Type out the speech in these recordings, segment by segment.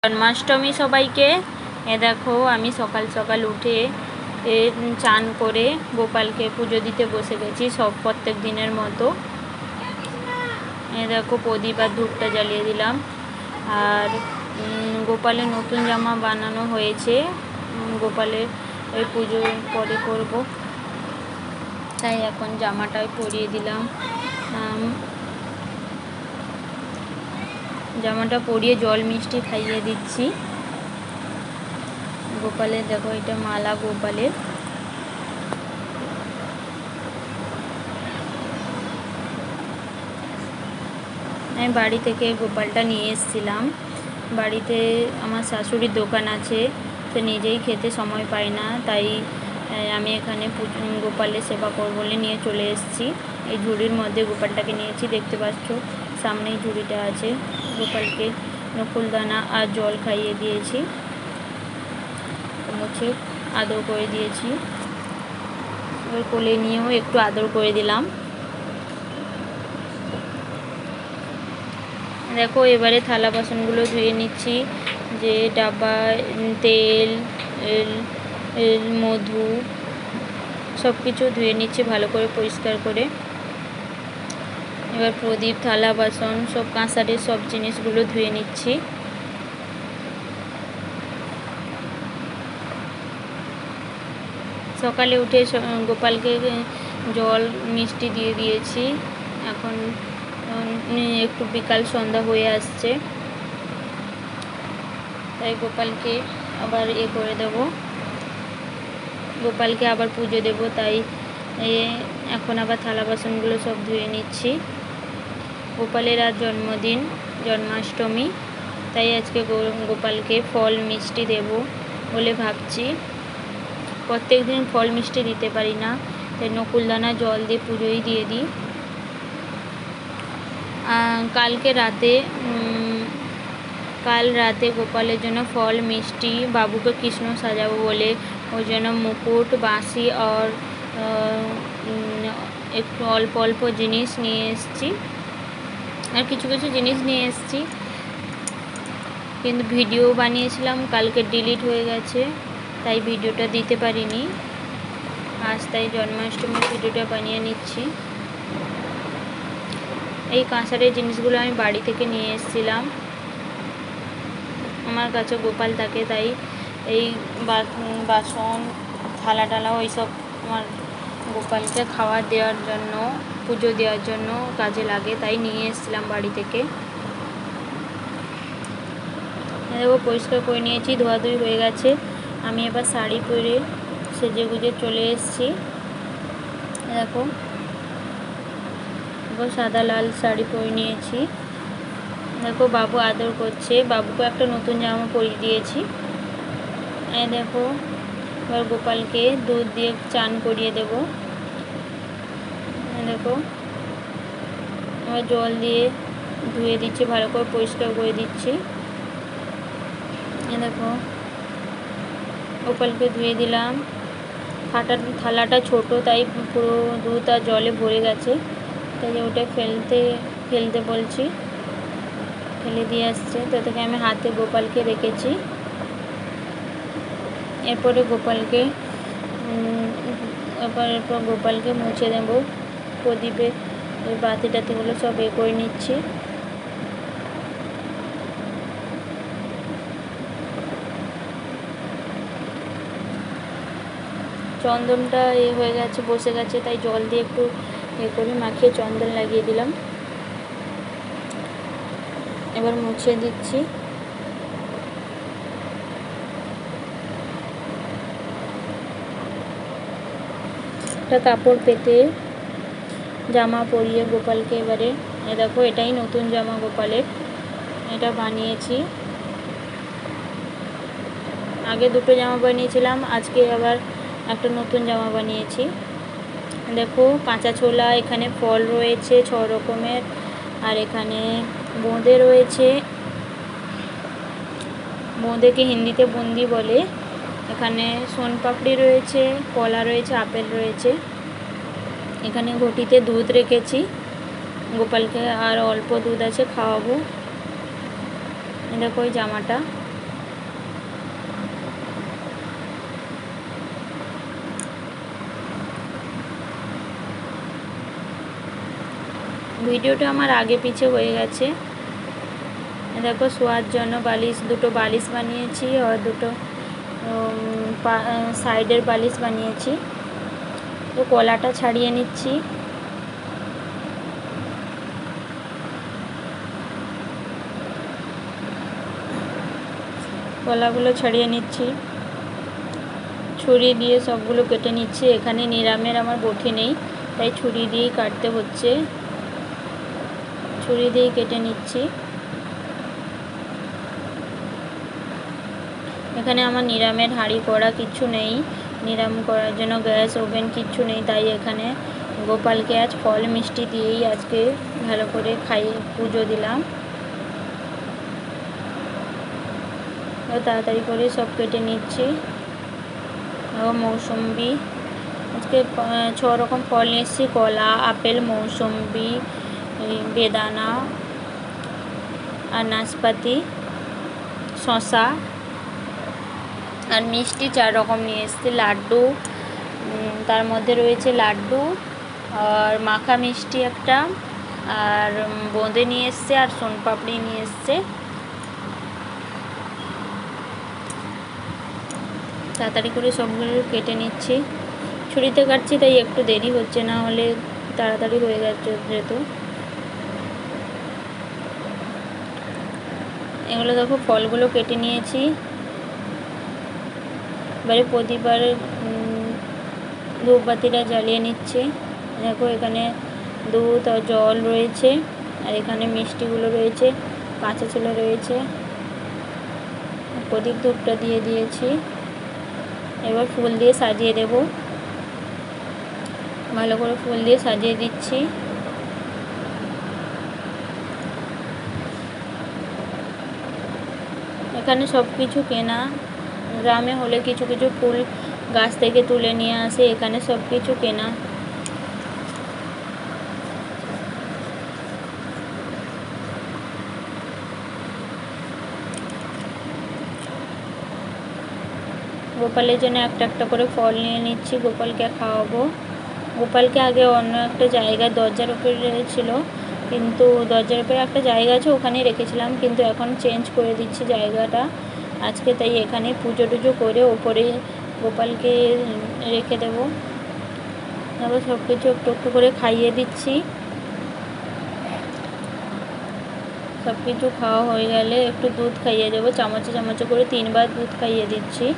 জন্মাষ্টমী সবাইকে। দেখো আমি সকাল সকাল উঠে চান করে গোপালকে পুজো দিতে বসে গেছি সব প্রত্যেক দিনের মতো। দেখো প্রদীপ আর ধূপটা জ্বালিয়ে দিলাম। আর গোপালের নতুন জামা বানানো হয়েছে, গোপালের ওই পুজো পরে করব, তাই এখন জামাটাই পরিয়ে দিলাম। জামাটা পরিয়ে জল মিষ্টি খাইয়ে দিচ্ছি গোপালের। দেখো এটা মালা গোপালের। আমি বাড়ি থেকে গোপালটা নিয়ে এসেছিলাম। বাড়িতে আমার শাশুড়ির দোকান আছে, সে নিজেই খেতে সময় পায় না, তাই আমি এখানে গোপালের সেবা করব বলে নিয়ে চলে এসেছি। এই ঝুড়ির মধ্যে গোপালটাকে নিয়েছি, দেখতে পাচ্ছ সামনেই ঝুড়িটা আছে। গোপালকে নকুলদানা আর জল খাইয়ে দিয়েছি, মুছে আদর করে দিয়েছি। এবার কোলে নিয়েও একটু আদর করে দিলাম। দেখো এবারে থালা বাসনগুলো ধুয়ে নিচ্ছি, যে ডাব্বা, তেল, মধু সব কিছু ধুয়ে নিচ্ছি ভালো করে পরিষ্কার করে। এবার প্রদীপ, থালা বাসন সব কাঁসারের সব জিনিসগুলো ধুয়ে নিচ্ছি। সকালে উঠে গোপালকে জল মিষ্টি দিয়ে দিয়েছি। এখন একটু বিকাল সন্ধ্যা হয়ে আসছে, তাই গোপালকে আবার করে দেব, গোপালকে আবার পুজো দেব, তাই এখন আবার থালা বাসনগুলো সব ধুয়ে নিচ্ছি। গোপালের আজ জন্মদিন, জন্মাষ্টমী, তাই আজকে গোপালকে ফল মিষ্টি দেব বলে ভাবছি। প্রত্যেক দিন ফল মিষ্টি দিতে পারি না, তাই নকুলদানা জল দিয়ে পুজোই দিয়ে দিই। কাল রাতে গোপালের জন্য ফল মিষ্টি, বাবুকে কৃষ্ণ সাজাবো বলে ওই জন্য মুকুট, বাঁশি আর একটু অল্প অল্প জিনিস নিয়ে এসেছি, আর কিছু কিছু জিনিস নিয়ে এসেছি, কিন্তু ভিডিও বানিয়েছিলাম কালকে ডিলিট হয়ে গেছে, তাই ভিডিওটা দিতে পারিনি। আজ তাই জন্মাষ্টমীর ভিডিওটা বানিয়ে নিচ্ছি। এই কাঁসারের জিনিসগুলো আমি বাড়ি থেকে নিয়ে এসেছিলাম, আমার কাছে গোপাল থাকে, তাই এই বাসন, থালা টালা ওইসব আমার গোপালকে খাবার দেওয়ার জন্য, পুজো দেওয়ার জন্য কাজে লাগে, তাই নিয়ে এসেছিলাম বাড়ি থেকে। দেখো পরিষ্কার করে নিয়েছি, ধোয়াধুয়ি হয়ে গেছে। আমি এবার শাড়ি পরে সেজে গুজে চলে এসেছি। দেখো সাদা লাল শাড়ি পরে নিয়েছি। দেখো বাবু আদর করছে, বাবুকে একটা নতুন জামা পরিয়ে দিয়েছি। দেখো এবার গোপালকে দুধ দিয়ে চান করিয়ে দেব। দেখো এবার জল দিয়ে ধুয়ে দিচ্ছি, ভালো করে পরিষ্কার করে দিচ্ছি। দেখো গোপালকে ধুয়ে দিলাম। থালাটা ছোট, তাই পুরো দুধ আর জলে ভরে গেছে, তাই ওটা ফেলতে বলছি, ফেলে দিয়ে আসছে, তো থেকে আমি হাতে গোপালকে রেখেছি। এরপর গোপালকে মুছে দেবো। প্রদীপে বাতি টাতিগুলো সব করে নিচ্ছি। চন্দনটা হয়ে গেছে, বসে গেছে, তাই জল দিয়ে একটু করে মাখিয়ে চন্দন লাগিয়ে দিলাম। এবার মুছে দিচ্ছি। একটা কাপড় পেতে জামা পরিয়ে গোপালকে এবারে, দেখো এটাই নতুন জামা গোপালের, এটা বানিয়েছি। আগে দুটো জামা বানিয়েছিলাম, আজকে আবার একটা নতুন জামা বানিয়েছি। দেখো কাঁচা ছোলা, এখানে ফল রয়েছে 6 রকমের, আর এখানে বোঁদে রয়েছে, বোঁদেকে হিন্দিতে বুন্দি বলে। এখানে সোনপাপড়ি রয়েছে, কলা রয়েছে, আপেল রয়েছে। এখানে ঘটিতে দুধ রেখেছি গোপালকে, আর অল্প দুধ আছে, খাওয়াবো। দেখো ওই জামাটা ভিডিওটা আমার আগে পিছে হয়ে গেছে। দেখো শোয়ার জন্য দুটো বালিশ বানিয়েছি আর দুটো সাইডের বালিশ বানিয়েছি। তো কলাটা ছাড়িয়ে নিচ্ছি। কলাগুলো ছাড়িয়ে নিচ্ছি, ছুরি দিয়ে সবগুলো কেটে নিচ্ছি। এখানে নিরামের আমার বটি নেই, তাই ছুরি দিয়েই কাটতে হচ্ছে। ছুরি দিয়ে কেটে নিচ্ছি। এখানে আমার নিরামের হাঁড়ি কড়া কিচ্ছু নেই, নিরাম করার জন্য গ্যাস ওভেন কিচ্ছু নেই, তাই এখানে গোপালকে আজ ফল মিষ্টি দিয়েই আজকে ভালো করে খাইয়ে পুজো দিলাম। তাড়াতাড়ি করে সব কেটে নিচ্ছি। মৌসুম্বি, আজকে 6 রকম ফল নিয়ে এসেছি, কলা, আপেল, মৌসুম্বি, বেদানা আর নাশপাতি, শশা আর মিষ্টি 4 রকম নিয়ে এসেছি। লাড্ডু, তার মধ্যে রয়েছে লাড্ডু আর মাখা মিষ্টি একটা, আর বোঁদে নিয়ে এসছে, আর সোনপাপড়ি নিয়ে এসছে। তাড়াতাড়ি করে সবগুলো কেটে নিচ্ছি। ছুরিতে কাটছি তাই একটু দেরি হচ্ছে, না হলে তাড়াতাড়ি হয়ে গেছে যেহেতু। এগুলো দেখো ফলগুলো কেটে নিয়েছি। এবারে প্রদীপার ধূপবাতিটা জ্বালিয়ে নিচ্ছি। দেখো এখানে দুধ আর জল রয়েছে, আর এখানে মিষ্টিগুলো রয়েছে, কাঁচা ছোলা রয়েছে। প্রদীপ ধূপটা দিয়ে দিয়েছি। এবার ফুল দিয়ে সাজিয়ে দেব, ভালো করে ফুল দিয়ে সাজিয়ে দিচ্ছি। এখানে সব কিছু কেনা, গ্রামে হলে কিছু কিছু ফুল গাছ থেকে তুলে নিয়ে আসে, এখানে সব কিছু কেনা। গোপালের জন্য একটা একটা করে ফল নিয়ে নিচ্ছি, গোপালকে খাওয়াবো। গোপালকে আগে অন্য একটা জায়গায় দরজার উপরে ছিল, কিন্তু দরজার উপরে একটা জায়গা আছে, ওখানেই রেখেছিলাম, কিন্তু এখন চেঞ্জ করে দিচ্ছি জায়গাটা আজকে, তাই এখানে পুজো টুজো করে ওপরে গোপালকে রেখে দেবো। তারপর সব কিছু একটু একটু করে খাইয়ে দিচ্ছি। সব কিছু খাওয়া হয়ে গেলে একটু দুধ খাইয়ে দেবো, চামচে চামচে করে 3 বার দুধ খাইয়ে দিচ্ছি।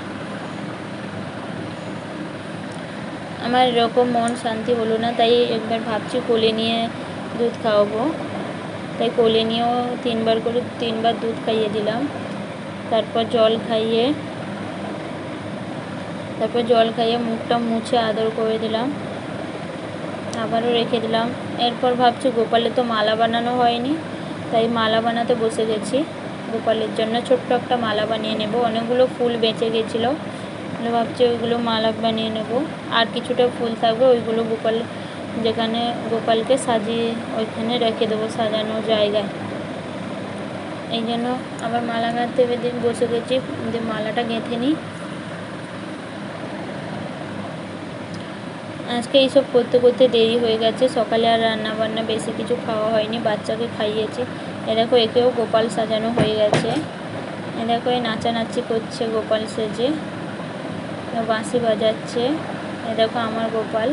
আমার এরকম মন শান্তি হলো না, তাই একবার ভাবছি কোলে নিয়ে দুধ খাওয়াবো, তাই কোলে নিয়েও 3 বার করে 3 বার দুধ খাইয়ে দিলাম। তারপর জল খাইয়ে মুখটা মুছে আদর করে দিলাম, আবারও রেখে দিলাম। এরপর ভাবছি গোপালের তো মালা বানানো হয়নি, তাই মালা বানাতে বসে গেছি। গোপালের জন্য ছোট্ট একটা মালা বানিয়ে নেব, অনেকগুলো ফুল বেঁচে গেছিলো, ভাবছি ওইগুলো মালা বানিয়ে নেব। আর কিছুটা ফুল থাকবে, ওইগুলো যেখানে গোপালকে সাজিয়ে ওইখানে রেখে দেবো সাজানো জায়গায়। এই জন্য আবার মালা গাঁথতে বসে গেছি, যে মালাটা গেঁথে নিই। আজকে এইসব করতে করতে দেরি হয়ে গেছে, সকালে আর রান্না বান্না বেশি কিছু খাওয়া হয়নি, বাচ্চাকে খাইয়েছি। এ দেখো একেও গোপাল সাজানো হয়ে গেছে। এ দেখো এই নাচানাচি করছে গোপাল সেজে, বাঁশি বাজাচ্ছে। এ দেখো আমার গোপাল।